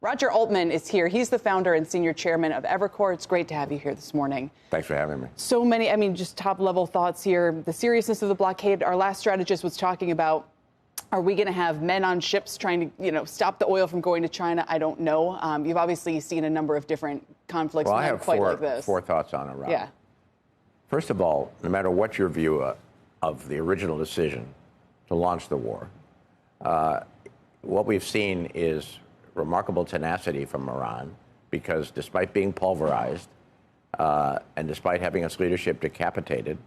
Roger Altman is here. He's the founder and senior chairman of Evercore. It's great to have you here this morning. Thanks for having me. So many, just top-level thoughts here. The seriousness of the blockade. Our last strategist was talking about, are we going to have men on ships trying to, stop the oil from going to China? I don't know. You've obviously seen a number of different conflicts. Well, I have quite like this. four thoughts on Iran. Yeah. First of all, no matter what your view of the original decision to launch the war, what we've seen is remarkable tenacity from Iran, because despite being pulverized and despite having its leadership decapitated,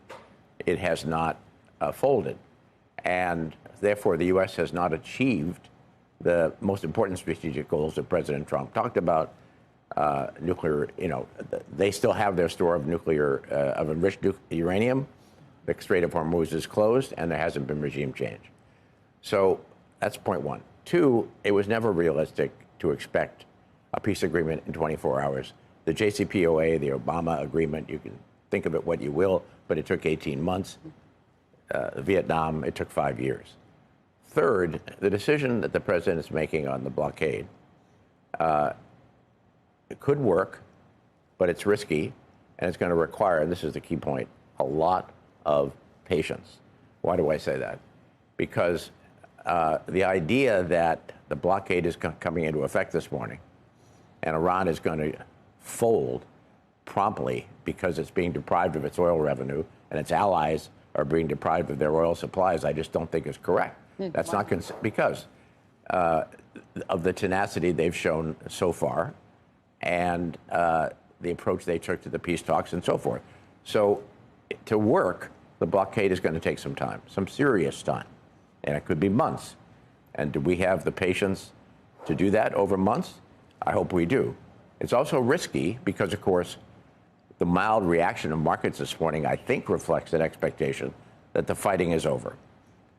it has not folded. And therefore, the U.S. has not achieved the most important strategic goals that President Trump talked about. Nuclear, they still have their store of of enriched uranium. The Strait of Hormuz is closed, and there hasn't been regime change. So that's point one. Two, it was never realistic to expect a peace agreement in 24 hours. The JCPOA, the Obama agreement, you can think of it what you will, but it took 18 months. Vietnam, it took 5 years. Third, the decision that the president is making on the blockade, it could work, but it's risky, and it's going to require, and this is the key point, a lot of patience. Why do I say that? Because the idea that the blockade is coming into effect this morning and Iran is going to fold promptly because it's being deprived of its oil revenue and its allies are being deprived of their oil supplies, I just don't think is correct. That's not because of the tenacity they've shown so far and the approach they took to the peace talks and so forth. So to work, the blockade is going to take some time, some serious time. And it could be months. And do we have the patience to do that over months? I hope we do. It's also risky because, of course, the mild reaction of markets this morning, I think, reflects an expectation that the fighting is over.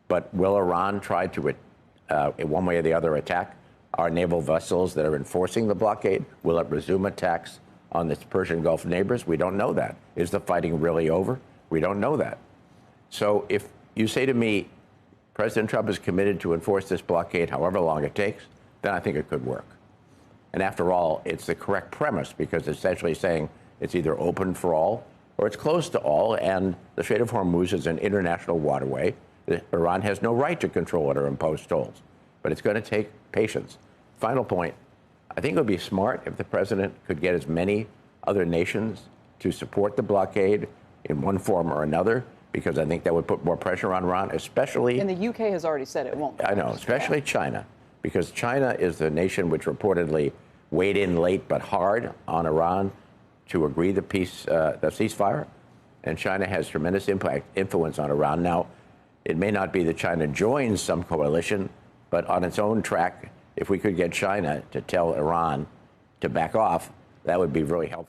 But will Iran try to, in one way or the other, attack our naval vessels that are enforcing the blockade? Will it resume attacks on its Persian Gulf neighbors? We don't know that. Is the fighting really over? We don't know that. So if you say to me, President Trump is committed to enforce this blockade however long it takes, then I think it could work. And after all, it's the correct premise, because it's essentially saying it's either open for all or it's closed to all, and the Strait of Hormuz is an international waterway. Iran has no right to control it or impose tolls, but it's going to take patience. Final point, I think it would be smart if the president could get as many other nations to support the blockade in one form or another, because I think that would put more pressure on Iran, especially... And the UK has already said it won't. I know, especially China, because China is the nation which reportedly weighed in late but hard on Iran to agree the ceasefire. And China has tremendous influence on Iran. Now, it may not be that China joins some coalition, but on its own track, if we could get China to tell Iran to back off, that would be really helpful.